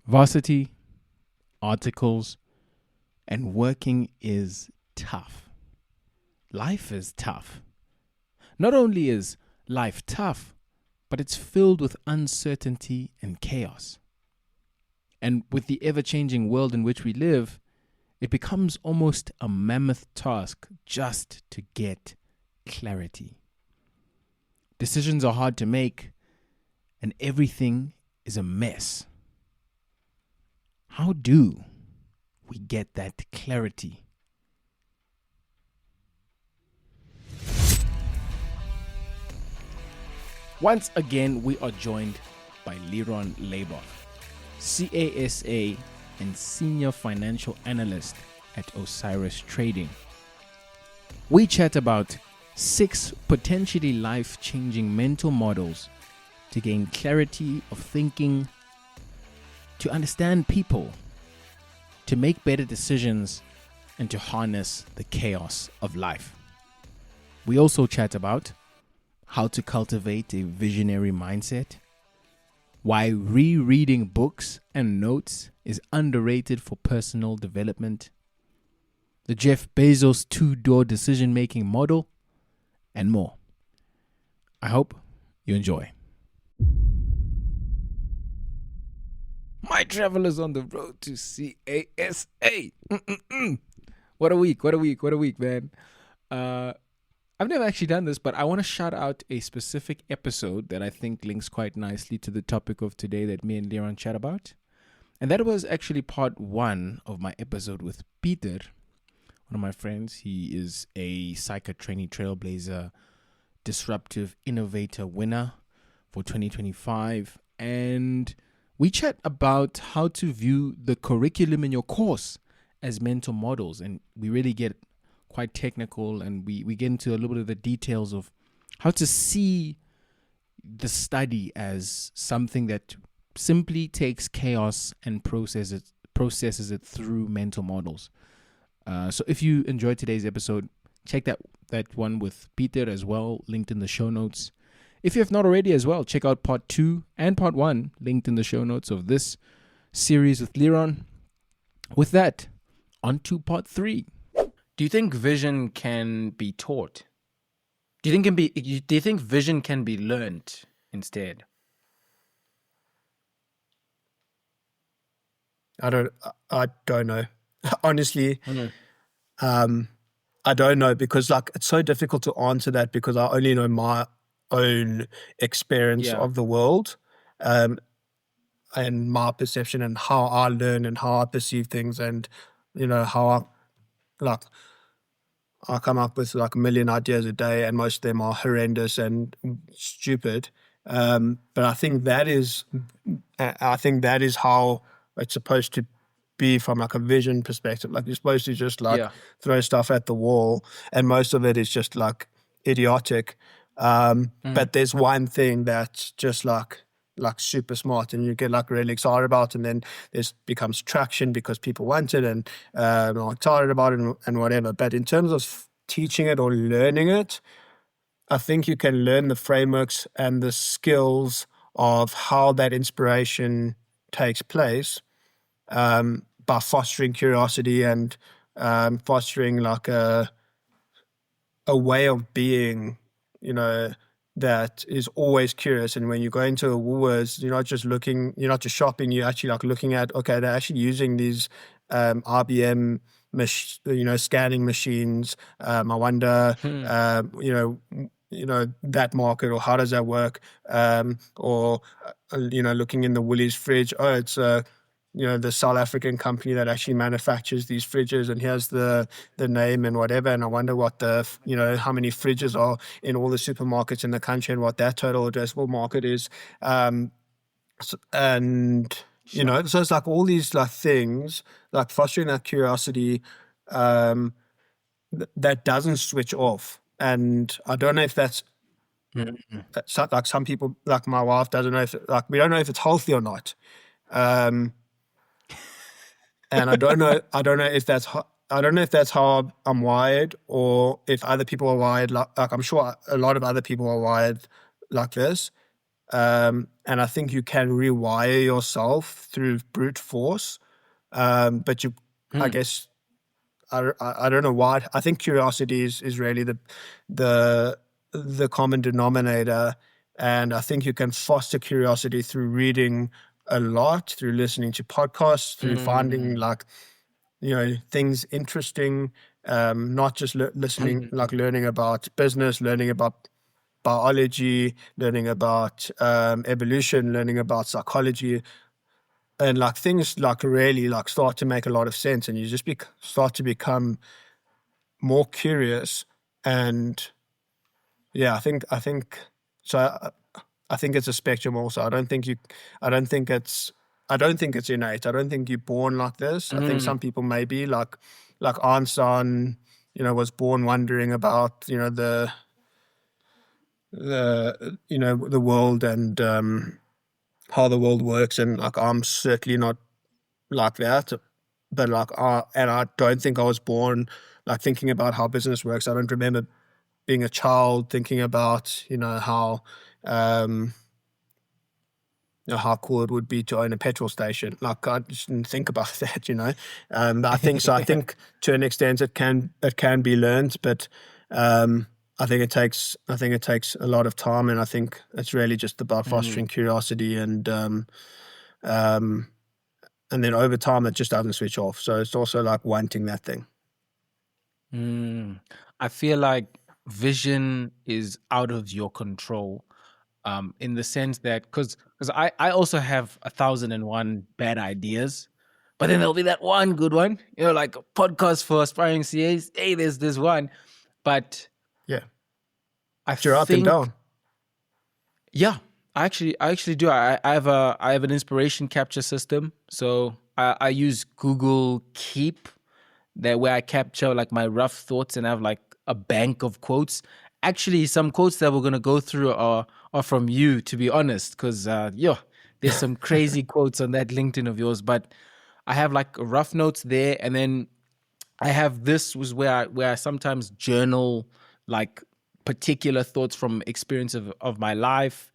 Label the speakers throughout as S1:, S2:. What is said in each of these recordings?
S1: Varsity, articles, and working is tough. Life is tough. Not only is life tough, but it's filled with uncertainty and chaos. And with the ever-changing world in which we live, it becomes almost a mammoth task just to get clarity. Decisions are hard to make, and everything is a mess. How do we get that clarity? Once again, we are joined by Liron Leiboff, CASA and Senior Financial Analyst at Osiris Trading. We chat about 6 potentially life-changing mental models to gain clarity of thinking, to understand people, to make better decisions, and to harness the chaos of life. We also chat about how to cultivate a visionary mindset, why rereading books and notes is underrated for personal development, the Jeff Bezos Two-Door decision-making model, and more. I hope you enjoy. My travelers on the road to CASA. What a week, man. I've never actually done this, but I want to shout out a specific episode that I think links quite nicely to the topic of today that me and Liron chat about. And that was actually part 1 of my episode with Pieter, one of my friends. He is a psychic trainee trailblazer, disruptive innovator winner for 2025. And we chat about how to view the curriculum in your course as mental models. And we really get quite technical, and we get into a little bit of the details of how to see the study as something that simply takes chaos and processes it through mental models. So if you enjoyed today's episode, check that one with Pieter as well, linked in the show notes. If you have not already as well, check out part 2 and part 1, linked in the show notes of this series with Liron. With that, on to part 3. Do you think vision can be taught? Do you think vision can be learned instead?
S2: I don't know. Honestly, I don't know, because it's so difficult to answer that, because I only know my own experience of the world, and my perception and how I learn and how I perceive things, and how I come up with a million ideas a day, and most of them are horrendous and stupid. But I think that is how it's supposed to be from a vision perspective. You're supposed to just throw stuff at the wall, and most of it is just idiotic. But there's one thing that's just super smart, and you get really excited about, and then this becomes traction because people want it and are excited about it and whatever. But in terms of teaching it or learning it, I think you can learn the frameworks and the skills of how that inspiration takes place by fostering curiosity and fostering a way of being, that is always curious. And when you go into a Woolworths, you're not just shopping, you're actually looking at, okay, they're actually using these IBM scanning machines. I wonder, that market, or how does that work? Or looking in the Woolies fridge, oh, it's the South African company that actually manufactures these fridges, and here's the name and whatever. And I wonder what how many fridges are in all the supermarkets in the country, and what their total addressable market is. So it's all these things, fostering that curiosity that doesn't switch off. And I don't know if that's some people, my wife, doesn't know if we don't know if it's healthy or not. And I don't know if that's how I'm wired, or if other people are wired I'm sure a lot of other people are wired like this. And I think you can rewire yourself through brute force. But I guess, I don't know why. I think curiosity is really the common denominator. And I think you can foster curiosity through reading a lot, through listening to podcasts, through finding things interesting, not just listening, like learning about business, learning about biology, learning about evolution, learning about psychology, and like things like really like start to make a lot of sense, and you just start to become more curious. And yeah, I think so. I think it's a spectrum also. I don't think it's innate. I don't think you're born like this. I think some people may be like Einstein, was born wondering about, the world and how the world works. And like, I'm certainly not like that, but like, and I don't think I was born like thinking about how business works. I don't remember being a child thinking about, how cool it would be to own a petrol station. Like, I just didn't think about that. I think so. I think to an extent it can be learned, but I think it takes a lot of time, and I think it's really just about fostering curiosity, and then over time it just doesn't switch off. So it's also like wanting that thing.
S1: I feel like vision is out of your control, in the sense that because I also have 1,001 bad ideas, but then there'll be that one good one, like a podcast for aspiring CAs. Hey, there's this one, but
S2: yeah,
S1: I
S2: you're up and down.
S1: Yeah, I actually do. I have an inspiration capture system, so I use Google Keep, where I capture like my rough thoughts, and I have like a bank of quotes. Actually, some quotes that we're gonna go through are from you, to be honest, because there's some crazy quotes on that LinkedIn of yours. But I have like rough notes there, and then I have this was where I sometimes journal like particular thoughts from experience of my life,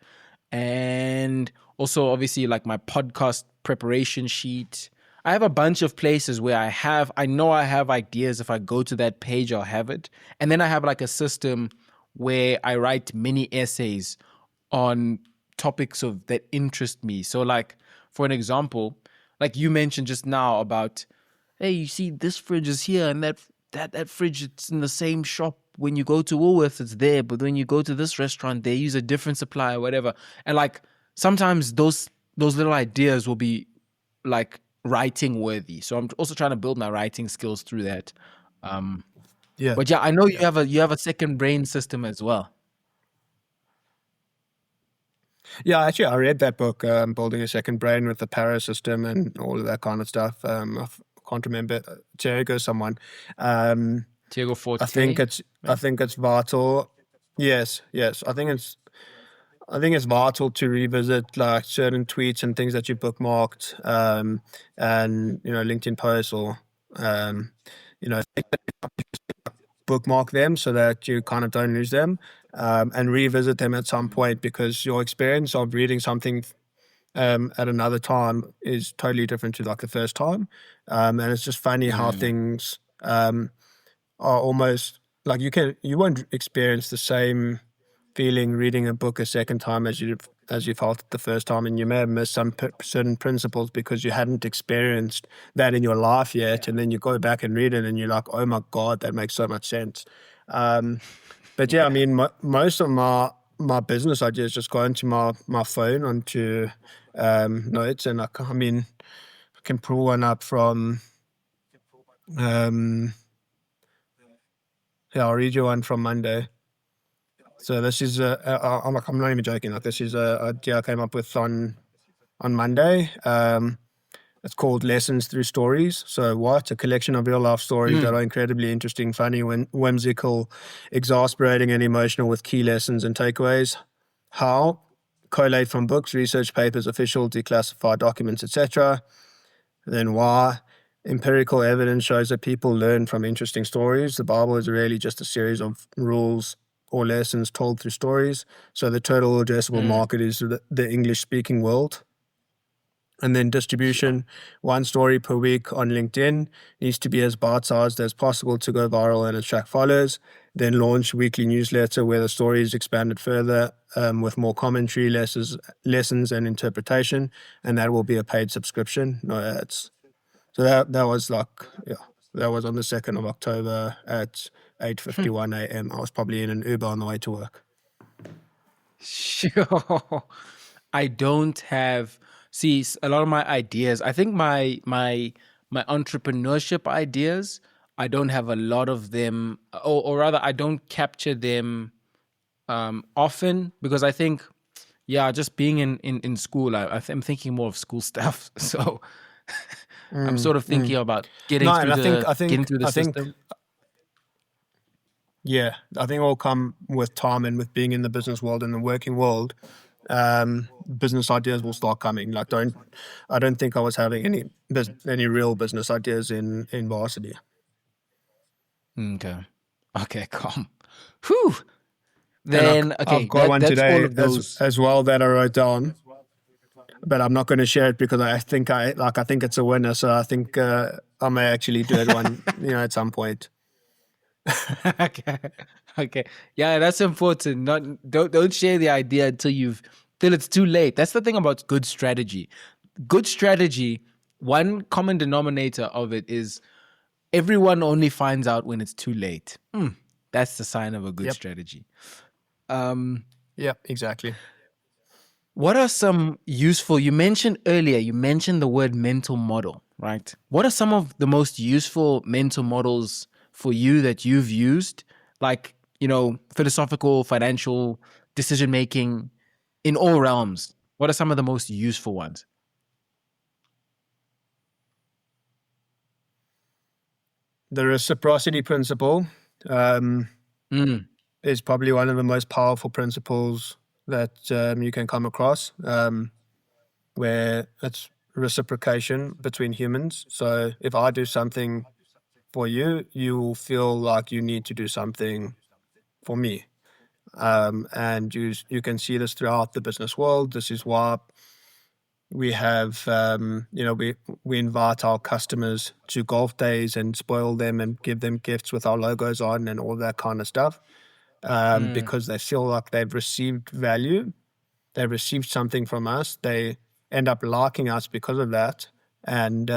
S1: and also obviously like my podcast preparation sheet. I have a bunch of places where I know I have ideas. If I go to that page, I'll have it. And then I have like a system where I write mini essays on topics that interest me. So like, for an example, like you mentioned just now about, hey, you see this fridge is here, and that fridge, it's in the same shop. When you go to Woolworths, it's there, but when you go to this restaurant, they use a different supplier, whatever. And like sometimes those little ideas will be like writing worthy. So I'm also trying to build my writing skills through that.
S2: Yeah.
S1: But yeah, I know you have a second brain system as well.
S2: Yeah, actually, I read that book, Building a Second Brain, with the Para system and all of that kind of stuff. I can't remember, Diego someone.
S1: Diego Forte.
S2: I think it's vital. Yes. I think it's vital to revisit like certain tweets and things that you bookmarked, and LinkedIn posts, or bookmark them so that you kind of don't lose them, and revisit them at some point, because your experience of reading something at another time is totally different to like the first time, and it's just funny how things are almost like you won't experience the same feeling reading a book a second time as you felt it the first time, and you may have missed some certain principles because you hadn't experienced that in your life yet, and then you go back and read it and you're like, oh my god, that makes so much sense. But yeah, I mean, most of my business ideas just go into my phone, onto notes, and I can pull one up from I'll read you one from Monday. So this is I'm not even joking. Like, this is a idea I came up with on Monday. It's called Lessons Through Stories. So what? A collection of real life stories that are incredibly interesting, funny, whimsical, exasperating, and emotional, with key lessons and takeaways. How? Collate from books, research papers, official, declassified documents, etc. Then why? Empirical evidence shows that people learn from interesting stories. The Bible is really just a series of rules or lessons told through stories. So the total addressable market is the English-speaking world. And then distribution, 1 story per week on LinkedIn needs to be as bite-sized as possible to go viral and attract followers. Then launch weekly newsletter where the story is expanded further with more commentary, lessons and interpretation. And that will be a paid subscription, no ads. So that was like, that was on the 2nd of October at 8:51 a.m. I was probably in an Uber on the way to work.
S1: Sure. I don't have a lot of my ideas. I think my entrepreneurship ideas, I don't have a lot of them, or rather, I don't capture them often, because I think, just being in school, I'm thinking more of school stuff. So I'm sort of thinking about getting through the system.
S2: Yeah, I think it will come with time and with being in the business world and the working world. Business ideas will start coming. Like, I don't think I was having any real business ideas in varsity.
S1: Okay, calm. Whew. Then
S2: I've got one today as well that I wrote down, but I'm not going to share it because I think it's a winner. So I think I may actually do it one at some point.
S1: Okay. Yeah, that's important. Don't share the idea till it's too late. That's the thing about good strategy. Good strategy, one common denominator of it is everyone only finds out when it's too late. That's the sign of a good strategy.
S2: Yeah, exactly.
S1: What are some useful, you mentioned the word mental model, right? What are some of the most useful mental models for you that you've used? Like, philosophical, financial, decision-making in all realms. What are some of the most useful ones?
S2: The reciprocity principle is probably one of the most powerful principles that you can come across, where it's reciprocation between humans. So if I do something for you, you will feel like you need to do something for me. And you can see this throughout the business world. This is why we have, we invite our customers to golf days and spoil them and give them gifts with our logos on and all that kind of stuff, because they feel like they've received value. They received something from us. They end up liking us because of that. And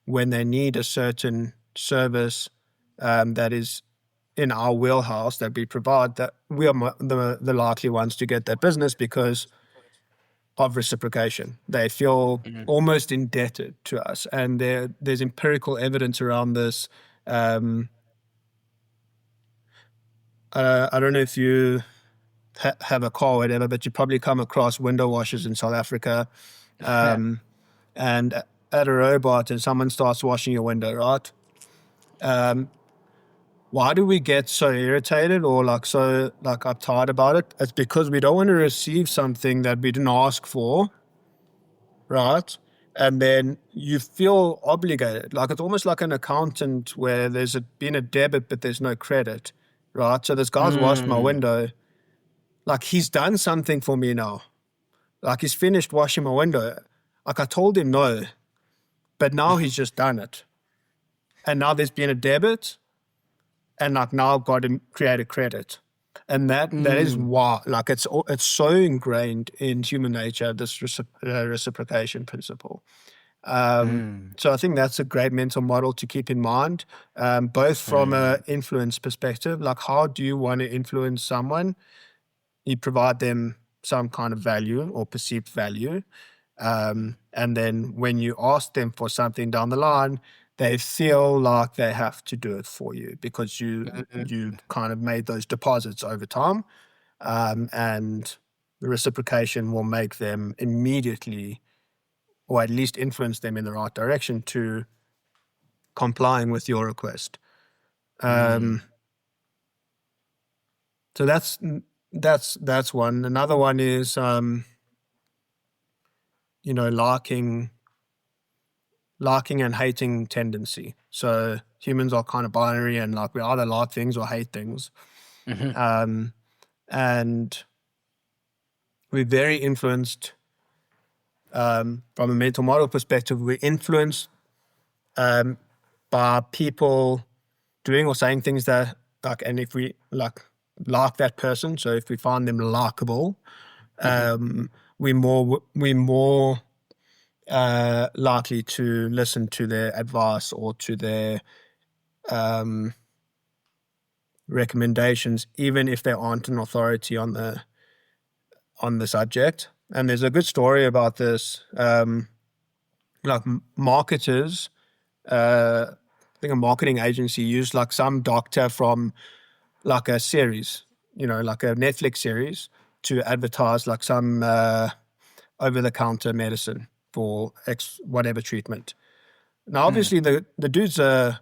S2: when they need a certain service that is in our wheelhouse that we provide, that we are the likely ones to get that business because of reciprocation. They feel almost indebted to us, and there's empirical evidence around this. I don't know if you have a car or whatever, but you probably come across window washers in South Africa, and at a robot, and someone starts washing your window, right? Why do we get so irritated or so uptight about it? It's because we don't want to receive something that we didn't ask for, right? And then you feel obligated. Like, it's almost like an accountant where there's been a debit but there's no credit, right? So this guy's washed my window. Like, he's done something for me now. Like, he's finished washing my window. Like, I told him no, but now he's just done it. And now there's been a debit, and now I've got to create a credit. And that is why, it's so ingrained in human nature, this reciprocation principle. So I think that's a great mental model to keep in mind, both from an influence perspective. Like, how do you want to influence someone? You provide them some kind of value or perceived value. And then when you ask them for something down the line, they feel like they have to do it for you because you kind of made those deposits over time. And the reciprocation will make them immediately, or at least influence them in the right direction to complying with your request. So that's one. Another one is, liking and hating tendency. So humans are kind of binary, and we either like things or hate things. And we're very influenced from a mental model perspective. We're influenced by people doing or saying things that and if we like that person, so if we find them likable, we're more likely to listen to their advice or to their recommendations, even if they aren't an authority on the subject. And there's a good story about this. Marketers, I think a marketing agency used some doctor from a series, like a Netflix series, to advertise some over-the-counter medicine for X whatever treatment. Now, obviously, the dude's an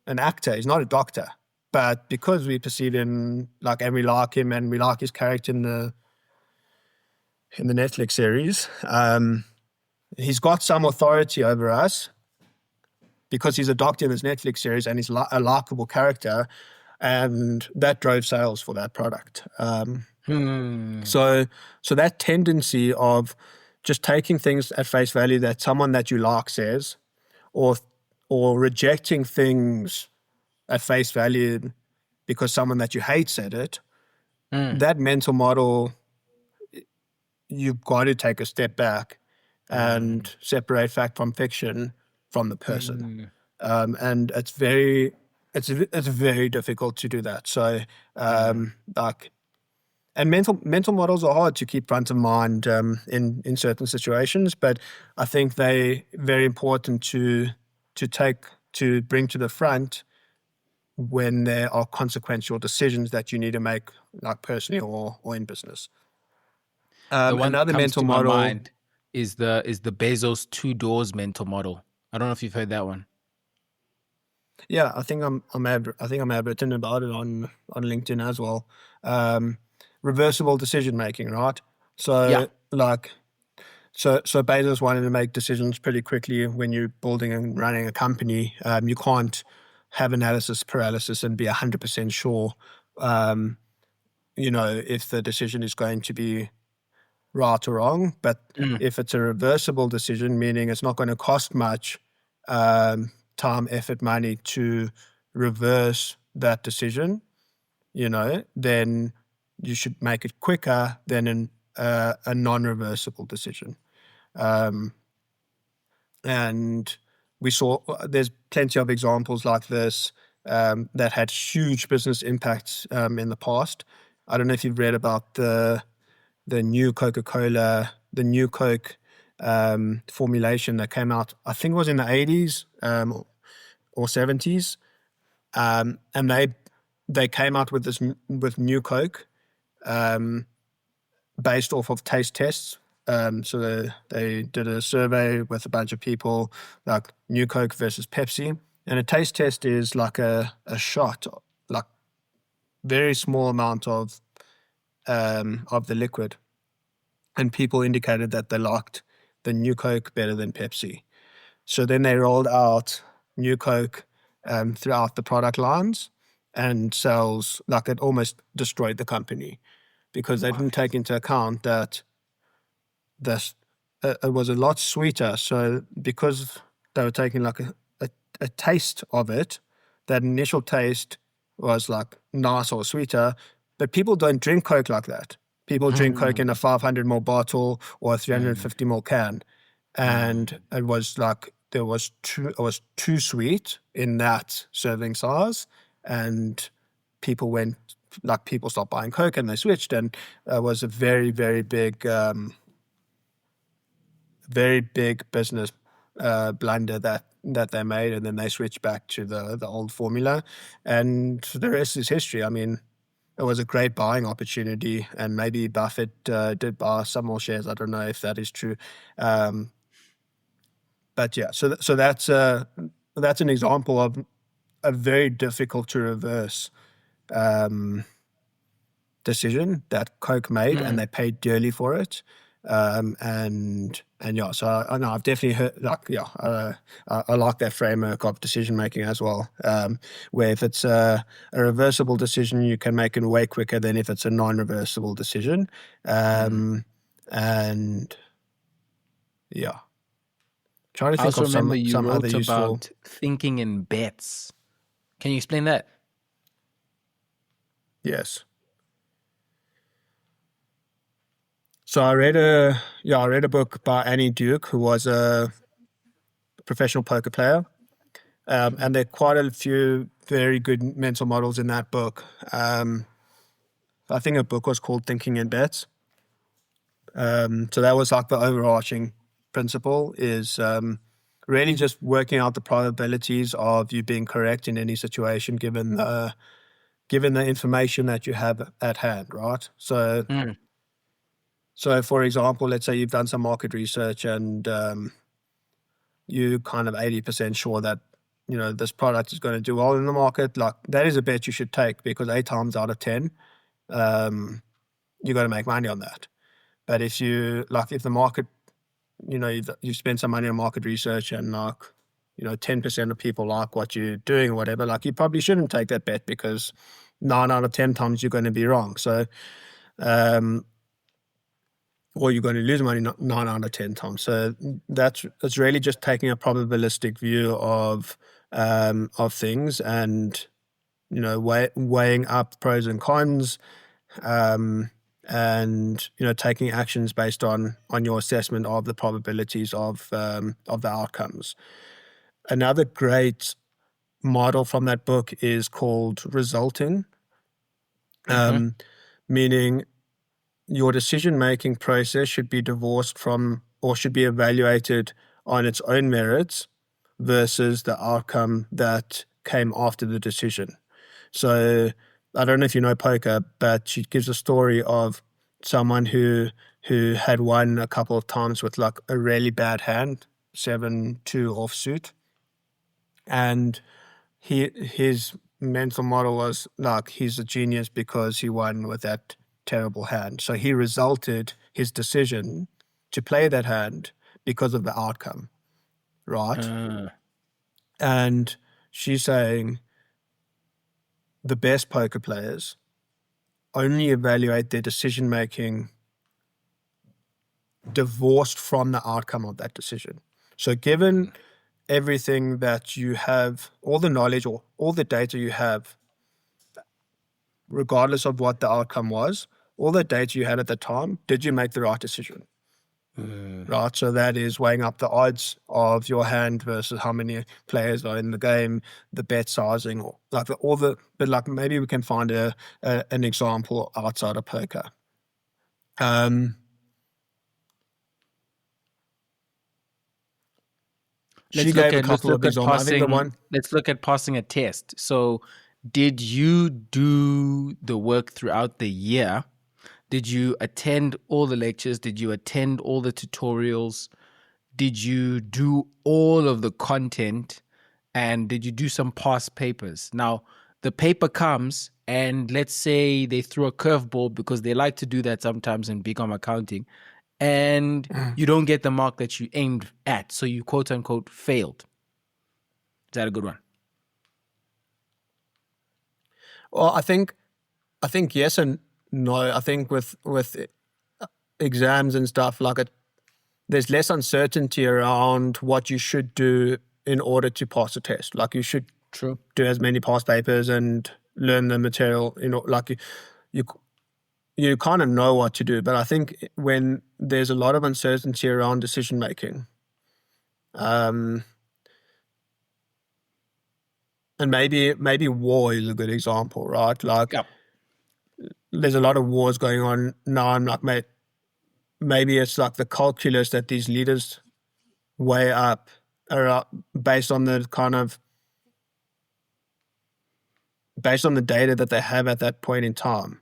S2: actor; he's not a doctor. But because we perceive him and we like him and we like his character in the Netflix series, he's got some authority over us because he's a doctor in this Netflix series and he's a likable character, and that drove sales for that product. So that tendency of just taking things at face value that someone that you like says, or rejecting things at face value because someone that you hate said it, that mental model, you've got to take a step back and separate fact from fiction from the person. And it's very difficult to do that. So and mental models are hard to keep front of mind in certain situations, but I think they very important to bring to the front when there are consequential decisions that you need to make, personally or in business.
S1: The one
S2: Another
S1: that comes
S2: mental
S1: to
S2: model
S1: my mind is the Bezos Two-Doors mental model. I don't know if you've heard that one.
S2: Yeah, I think I may have written about it on LinkedIn as well. Reversible decision making, right? So
S1: Yeah.
S2: So Bezos wanted to make decisions pretty quickly when you're building and running a company. You can't have analysis paralysis and be 100% sure, if the decision is going to be right or wrong. But if it's a reversible decision, meaning it's not going to cost much time, effort, money to reverse that decision, then you should make it quicker than a non-reversible decision. And we saw there's plenty of examples like this that had huge business impacts in the past. I don't know if you've read about the new Coca-Cola, the new Coke formulation that came out, I think it was in the 80s or 70s. And they came out with new Coke based off of taste tests. So they did a survey with a bunch of people, like new Coke versus Pepsi. And a taste test is like a shot, like very small amount of the liquid. And people indicated that they liked the new Coke better than Pepsi. So then they rolled out new Coke throughout the product lines, and sales, it almost destroyed the company because they didn't take into account that it was a lot sweeter. So because they were taking a taste of it, that initial taste was nice or sweeter, but people don't drink Coke like that. People drink Coke in a 500 ml bottle or a 350 ml can, and it was it was too sweet in that serving size, and people stopped buying Coke and they switched, and it was a very, very big business blunder that they made, and then they switched back to the old formula, and the rest is history. I mean, it was a great buying opportunity, and maybe Buffett did buy some more shares. I don't know if that is true, but yeah. So that's an example of a very difficult to reverse decision that Coke made, and they paid dearly for it. And yeah, so I know I've definitely heard I like that framework of decision making as well. Where if it's a reversible decision, you can make it way quicker than if it's a non-reversible decision. And yeah, trying to
S1: I
S2: think
S1: also
S2: of
S1: remember you
S2: some other
S1: wrote
S2: useful.
S1: about thinking in bets. Can you explain that?
S2: Yes. So I read a book by Annie Duke, who was a professional poker player. And there are quite a few very good mental models in that book. I think a book was called Thinking in Bets. So that was like the overarching principle is really just working out the probabilities of you being correct in any situation given the information that you have at hand, right? So for example, let's say you've done some market research and you're kind of 80% sure that this product is going to do well in the market. Like that is a bet you should take because 8 times out of 10, you're going to make money on that. But if the market, you spend some money on market research and 10% of people like what you're doing or whatever, like you probably shouldn't take that bet because 9 out of 10 times you're going to be wrong. So, or you're going to lose money 9 out of 10 times. So it's really just taking a probabilistic view of things and, weighing up pros and cons, and taking actions based on your assessment of the probabilities of the outcomes. Another great model from that book is called resulting, meaning your decision-making process should be divorced from or should be evaluated on its own merits versus the outcome that came after the decision. So I don't know if you know poker, but she gives a story of someone who had won a couple of times with like a really bad hand, 7-2 offsuit. And his mental model was like he's a genius because he won with that terrible hand. So he resulted his decision to play that hand because of the outcome, right? And she's saying the best poker players only evaluate their decision making divorced from the outcome of that decision. So given everything that you have, all the knowledge or all the data you have, regardless of what the outcome was, all the data you had at the time, did you make the right decision? Right, so that is weighing up the odds of your hand versus how many players are in the game, the bet sizing, or but maybe we can find an example outside of poker. She gave a couple of examples. I think the one.
S1: Let's look at passing a test. So, did you do the work throughout the year? Did you attend all the lectures? Did you attend all the tutorials? Did you do all of the content? And did you do some past papers? Now, the paper comes and let's say they threw a curveball because they like to do that sometimes in BCom accounting, and you don't get the mark that you aimed at. So you quote unquote failed. Is that a good one?
S2: Well, I think yes and no. I think with exams and stuff there's less uncertainty around what you should do in order to pass a test. Like you should do as many past papers and learn the material. You kind of know what to do. But I think when there's a lot of uncertainty around decision making, and maybe war is a good example, right? Like there's a lot of wars going on now. I'm like, maybe it's like the calculus that these leaders weigh up based on the data that they have at that point in time,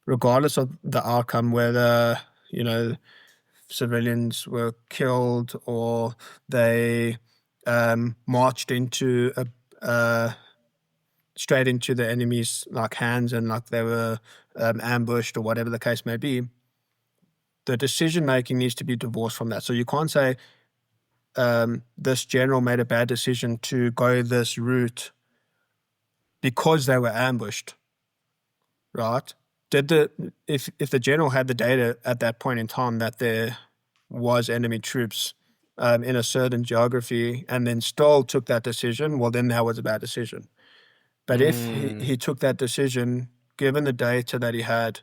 S2: regardless of the outcome, whether civilians were killed or they marched into straight into the enemy's hands and they were ambushed or whatever the case may be. the decision-making needs to be divorced from that. So you can't say this general made a bad decision to go this route because they were ambushed, right? If the general had the data at that point in time that there was enemy troops in a certain geography and then still took that decision, well, then that was a bad decision. But if he took that decision, given the data that he had,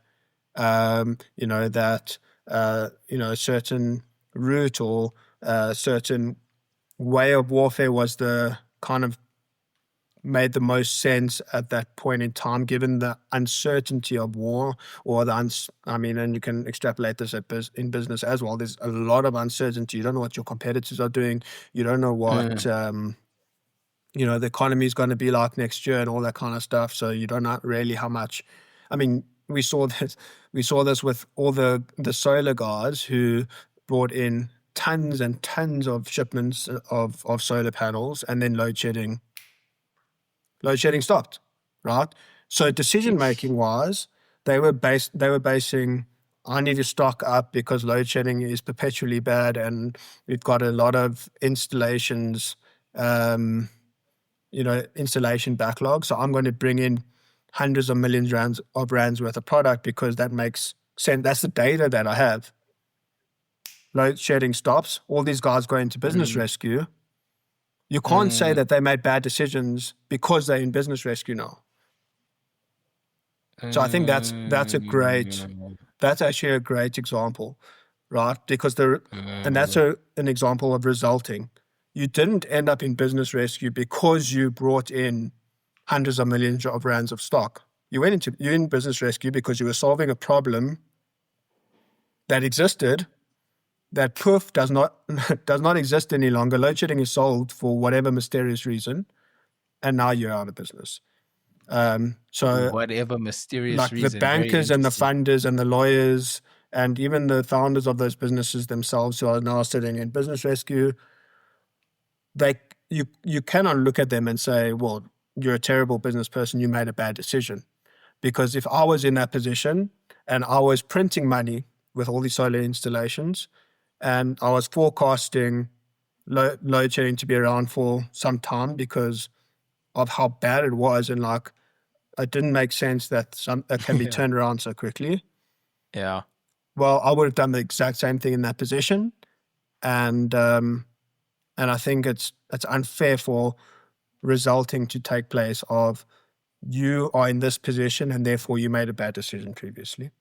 S2: that a certain route or a certain way of warfare was the kind of made the most sense at that point in time, given the uncertainty of war, or and you can extrapolate this in business as well. There's a lot of uncertainty. You don't know what your competitors are doing. You don't know what the economy is going to be like next year and all that kind of stuff. So you don't know really how much. I mean, we saw this with all the solar guys who brought in tons and tons of shipments of solar panels, and then load shedding stopped, right? So decision-making wise, they were basing, I need to stock up because load shedding is perpetually bad and we've got a lot of installations, installation backlog. So I'm going to bring in hundreds of millions of rands worth of product because that makes sense. That's the data that I have. Load shedding stops. All these guys go into business rescue. You can't say that they made bad decisions because they're in business rescue now. So I think that's actually a great example, right? Because and that's an example of resulting. You didn't end up in business rescue because you brought in hundreds of millions of rands of stock. You're in business rescue because you were solving a problem that existed, that poof does not exist any longer. Load shedding is solved for whatever mysterious reason, and now you're out of business. So
S1: whatever mysterious reason,
S2: the bankers and the funders and the lawyers and even the founders of those businesses themselves who are now sitting in business rescue, you cannot look at them and say, well, you're a terrible business person, you made a bad decision. Because if I was in that position and I was printing money with all these solar installations and I was forecasting load shedding to be around for some time because of how bad it was, and it didn't make sense that it can be turned around so quickly.
S1: Yeah.
S2: Well, I would have done the exact same thing in that position, and I think it's unfair for resulting to take place of you are in this position and therefore you made a bad decision previously.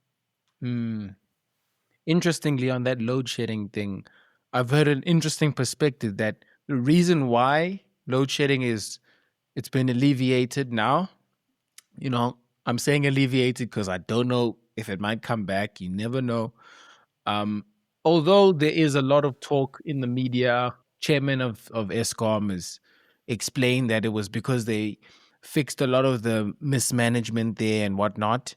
S1: Interestingly, on that load shedding thing, I've heard an interesting perspective that the reason why load shedding it's been alleviated now, I'm saying alleviated because I don't know if it might come back. You never know. Although there is a lot of talk in the media, chairman of Eskom has explained that it was because they fixed a lot of the mismanagement there and whatnot.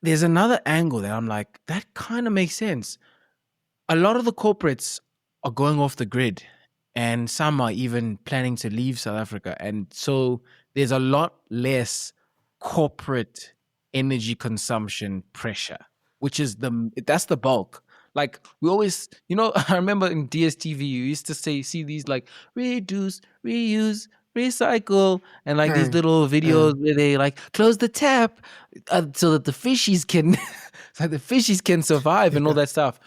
S1: There's another angle that I'm like, that kind of makes sense. A lot of the corporates are going off the grid, and some are even planning to leave South Africa. And so there's a lot less corporate energy consumption pressure, which is that's the bulk. Like we always, I remember in DSTV, you used to see these like reduce, reuse, recycle, and like these little videos where they like close the tap so that the fishies can survive and all that stuff.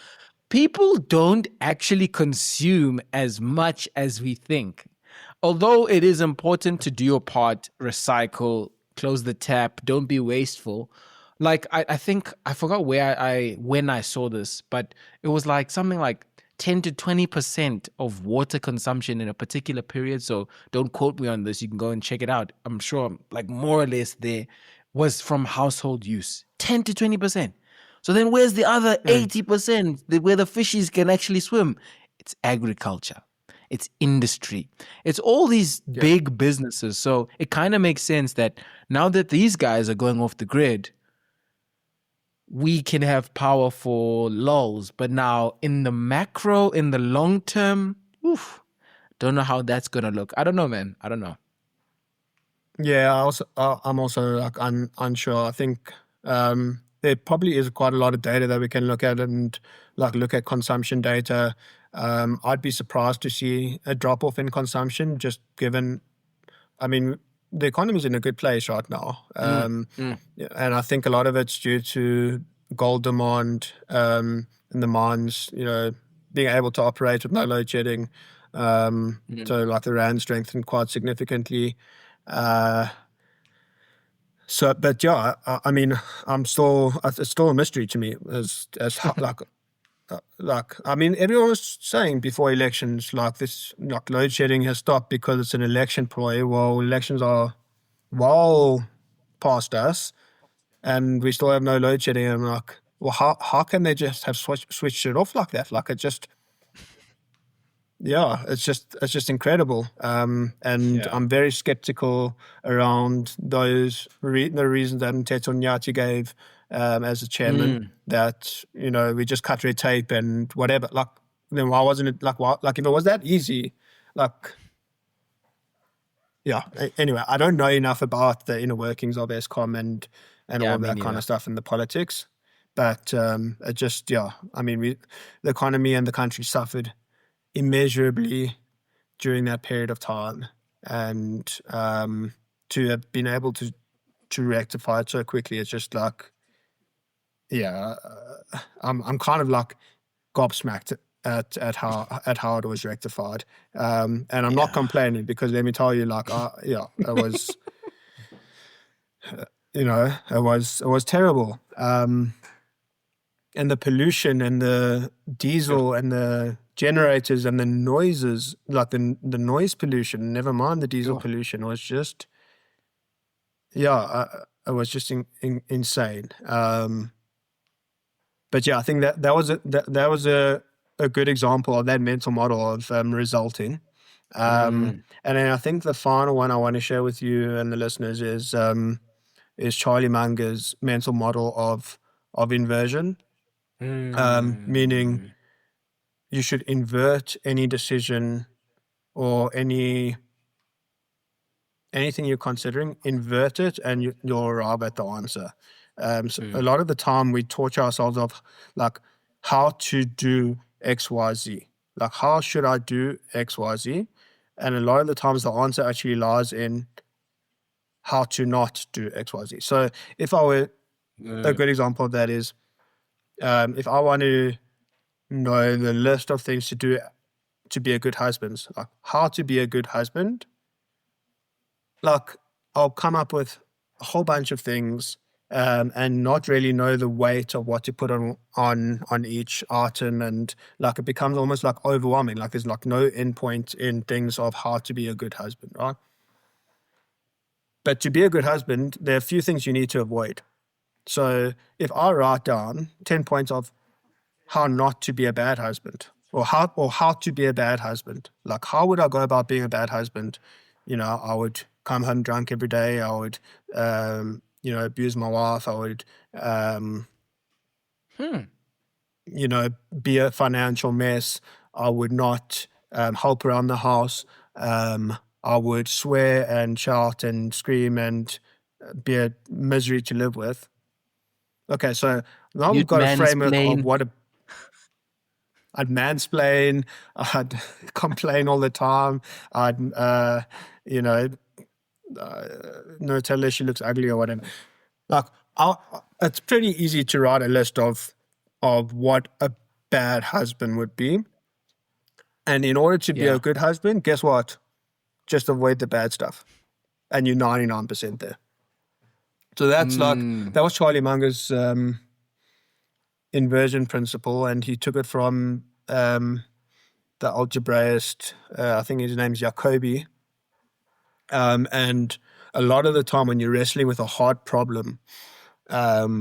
S1: People don't actually consume as much as we think. Although it is important to do your part, recycle, close the tap, don't be wasteful. Like I think I forgot when I saw this, but it was like something like 10 to 20% of water consumption in a particular period. So don't quote me on this. You can go and check it out. I'm sure like more or less there was from household use. 10 to 20%. So then where's the other 80% where the fishies can actually swim? It's agriculture. It's industry. It's all these big businesses. So it kind of makes sense that now that these guys are going off the grid, we can have power for lulls. But now in the macro, in the long term, don't know how that's going to look. I don't know, man. I don't know.
S2: Yeah, I'm also like unsure. I think there probably is quite a lot of data that we can look at and like look at consumption data. I'd be surprised to see a drop off in consumption, just given, I mean, the economy is in a good place right now. And I think a lot of it's due to gold demand in the mines, you know, being able to operate with no load shedding. So like the rand strengthened quite significantly. So, but yeah, I mean, it's still a mystery to me as like, I mean, everyone was saying before elections, like this, like load shedding has stopped because it's an election ploy. Well, elections are well past us and we still have no load shedding. And I'm like, well, how can they just have switched it off like that? Like it just, yeah, it's just incredible. And I'm very skeptical around those the reasons that Mteto Nyati gave as a chairman, that, you know, we just cut red tape and whatever. Like, then why wasn't it like, like if it was that easy, like, yeah. Anyway, I don't know enough about the inner workings of Eskom and all that kind of stuff in the politics, but it just, yeah, I mean, the economy and the country suffered immeasurably during that period of time, and to have been able to rectify it so quickly, it's just like, yeah, I'm kind of like gobsmacked at how it was rectified, and I'm not complaining, because let me tell you, like, it was, you know, it was terrible, and the pollution and the diesel and the generators and the noises, like the noise pollution, never mind the diesel pollution, was just, it was just insane. But yeah, I think that was a good example of that mental model of resulting. And then I think the final one I want to share with you and the listeners is Charlie Munger's mental model of inversion, meaning you should invert any decision or anything you're considering, invert it, and you'll arrive at the answer. So a lot of the time we torture ourselves of like how to do X, Y, Z. Like, how should I do X, Y, Z? And a lot of the times the answer actually lies in how to not do X, Y, Z. So if I were, a good example of that is, if I want to know the list of things to do to be a good husband, like how to be a good husband, like I'll come up with a whole bunch of things, and not really know the weight of what to put on each item, and like it becomes almost like overwhelming. Like there's like no endpoint in things of how to be a good husband, right? But to be a good husband, there are a few things you need to avoid. So if I write down 10 points of how not to be a bad husband, or how to be a bad husband, like how would I go about being a bad husband? You know, I would come home drunk every day. I would, you know, abuse my wife. I would, you know, be a financial mess. I would not help around the house. I would swear and shout and scream and be a misery to live with. Okay, so now we've got a framework of what I'd mansplain, I'd complain all the time, I'd, you know, no, tell her she looks ugly or whatever. Like, it's pretty easy to write a list of what a bad husband would be. And in order to be a good husband, guess what? Just avoid the bad stuff. And you're 99% there. So that's like, that was Charlie Munger's inversion principle, and he took it from the algebraist, I think his name's Jacobi. And a lot of the time when you're wrestling with a hard problem, the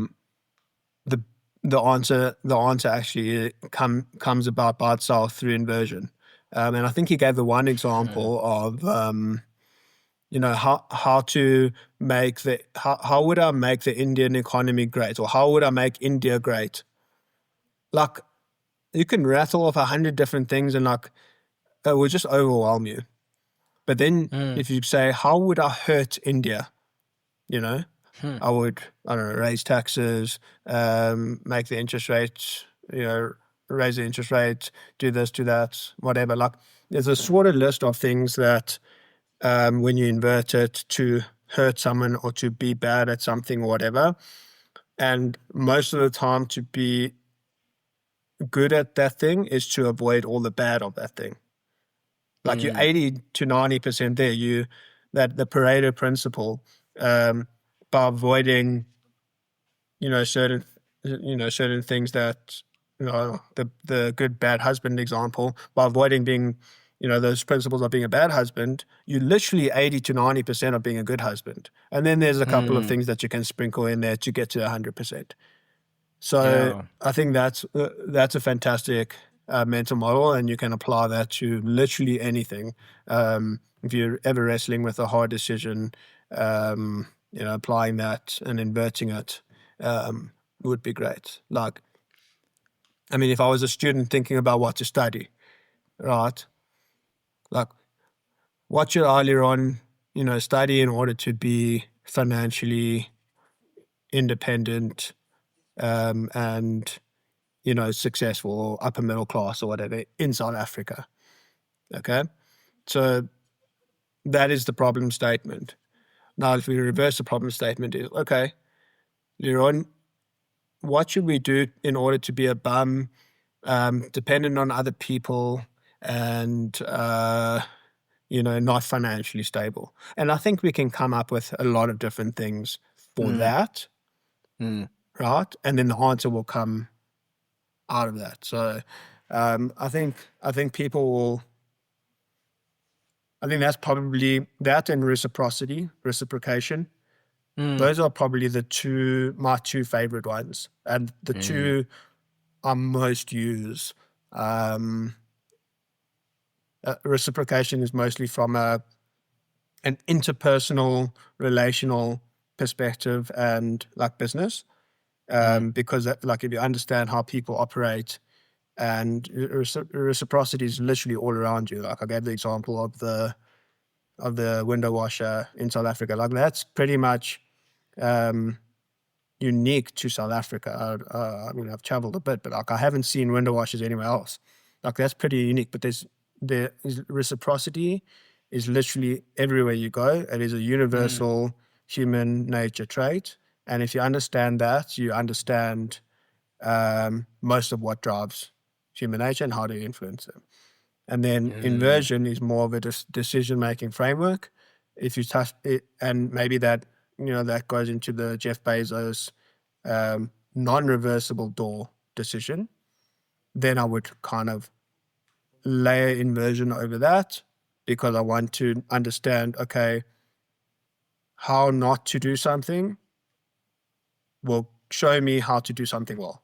S2: answer actually comes about by itself through inversion. And I think he gave the one example of you know, how to make how would I make the Indian economy great, or how would I make India great? Like, you can rattle off 100 different things and like it will just overwhelm you. But then if you say, how would I hurt India? You know, I would, I don't know, raise taxes, make the interest rates, raise the interest rate, do this, do that, whatever. Like, there's a sorted list of things that when you invert it to hurt someone or to be bad at something or whatever. And most of the time, to be good at that thing is to avoid all the bad of that thing. Like you're 80 to 90% there. That the Pareto principle, by avoiding, certain things that, the good bad husband example, by avoiding being, those principles of being a bad husband, you literally 80 to 90% of being a good husband. And then there's a couple of things that you can sprinkle in there to get to 100%. So I think that's a fantastic mental model, and you can apply that to literally anything. If you're ever wrestling with a hard decision, applying that and inverting it would be great. Like, I mean, if I was a student thinking about what to study, right? Like, what should I earlier on, study in order to be financially independent and, successful or upper middle class or whatever in South Africa? Okay. So that is the problem statement. Now, if we reverse the problem statement, is okay, Liron, what should we do in order to be a bum, dependent on other people, and not financially stable? And I think we can come up with a lot of different things for that, right? And then the answer will come out of that. So I think people will. I think that's probably that, and reciprocation. Those are probably my two favorite ones, and the two I most use. Reciprocation is mostly from an interpersonal, relational perspective and like business, because like if you understand how people operate, and reciprocity is literally all around you. Like I gave the example of the window washer in South Africa. Like that's pretty much unique to South Africa. I mean, I've traveled a bit, but like I haven't seen window washers anywhere else. Like that's pretty unique. But there is reciprocity is literally everywhere you go. It is a universal human nature trait. And if you understand that, you understand most of what drives human nature and how to influence them. And then inversion is more of a decision-making framework. If you touch it, and maybe that, that goes into the Jeff Bezos non-reversible door decision, then I would kind of layer inversion over that, because I want to understand, okay, how not to do something will show me how to do something well.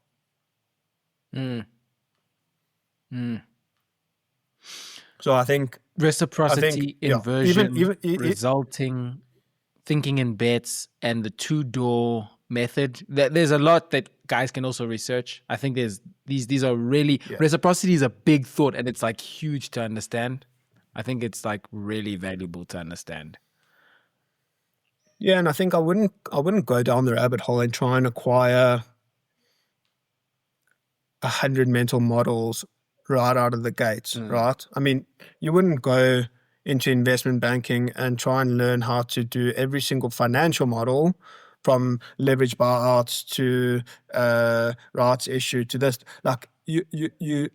S2: So I think
S1: reciprocity, inversion, resulting, thinking in bets, and the two-door method. There's a lot that guys can also research. I think there's these are really reciprocity is a big thought, and it's like huge to understand. I think it's like really valuable to understand.
S2: Yeah, and I think I wouldn't go down the rabbit hole and try and acquire 100 mental models right out of the gates, right? I mean, you wouldn't go into investment banking and try and learn how to do every single financial model, from leverage buyouts to rights issue to this. Like the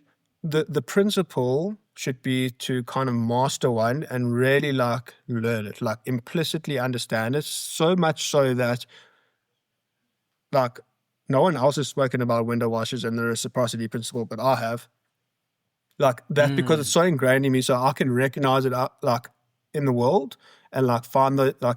S2: principle should be to kind of master one and really like learn it, like implicitly understand it, so much so that like no one else has spoken about window washers and the reciprocity principle, but I have. Like that, because it's so ingrained in me, so I can recognize it like in the world and like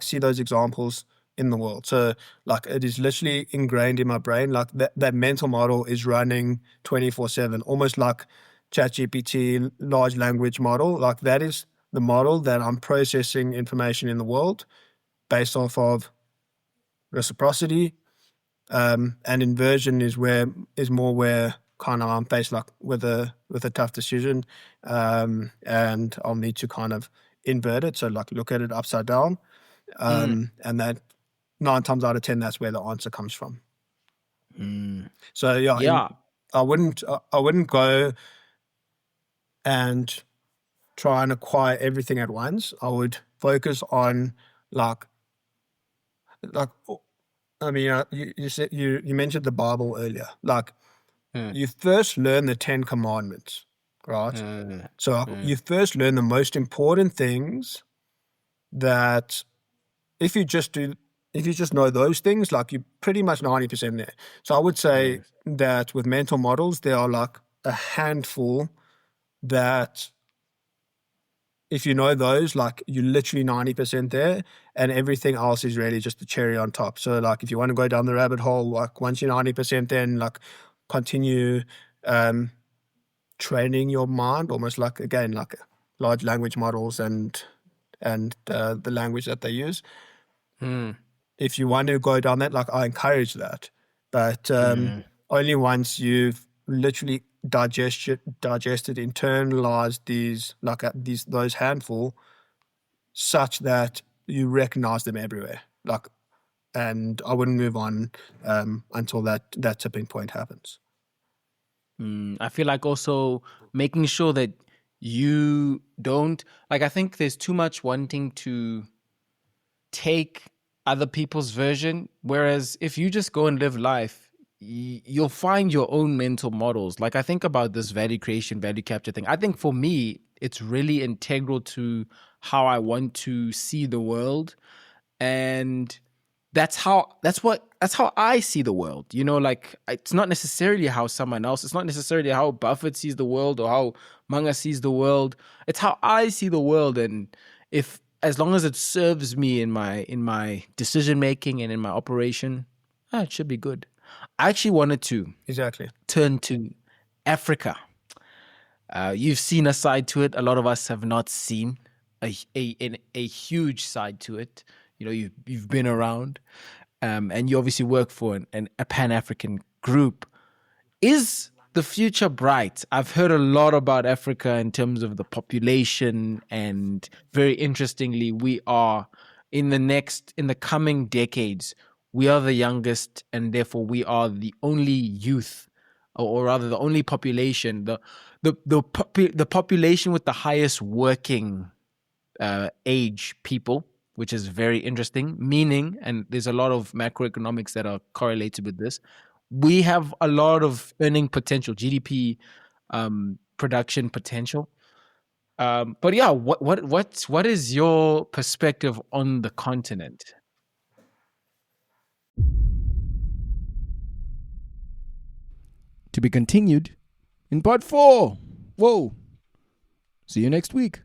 S2: see those examples in the world. So like it is literally ingrained in my brain. Like that mental model is running 24/7, almost like ChatGPT, large language model. Like that is the model that I'm processing information in the world based off of reciprocity. And inversion is more where kind of I'm faced like with a tough decision, and I'll need to kind of invert it. So like look at it upside down, and 9 times out of 10, that's where the answer comes from. So
S1: Yeah.
S2: I wouldn't go and try and acquire everything at once. I would focus on like I mean, you said you mentioned the Bible earlier. Like, you first learn the 10 Commandments, right? So you first learn the most important things that if you just know those things, like, you're pretty much 90% there. So I would say that with mental models, there are like a handful that if you know those, like, you're literally 90% there, and everything else is really just the cherry on top. So, like, if you want to go down the rabbit hole, like, once you're 90%, then, like, continue training your mind, almost like, again, like large language models and the language that they use. If you want to go down that, like, I encourage that. But only once you've literally digested, internalized those handful, such that you recognize them everywhere. Like, and I wouldn't move on until that tipping point happens.
S1: I feel like also making sure that you don't, like, I think there's too much wanting to take other people's version, whereas if you just go and live life, you'll find your own mental models. Like, I think about this value creation, value capture thing. I think for me, it's really integral to how I want to see the world. And that's how I see the world. You know, like, it's not necessarily how someone else, it's not necessarily how Buffett sees the world or how Manga sees the world. It's how I see the world. And as long as it serves me in my decision making and in my operation, it should be good. I actually wanted to turn to Africa. You've seen a side to it. A lot of us have not seen a huge side to it. You know, you've been around, and you obviously work for a Pan-African group. Is the future bright? I've heard a lot about Africa in terms of the population, and very interestingly, we are in the coming decades, we are the youngest, and therefore we are the only youth, or rather the only population, the population with the highest working age people, which is very interesting, meaning, and there's a lot of macroeconomics that are correlated with this, we have a lot of earning potential, GDP production potential. But yeah, what is your perspective on the continent? To be continued in part 4. Whoa. See you next week.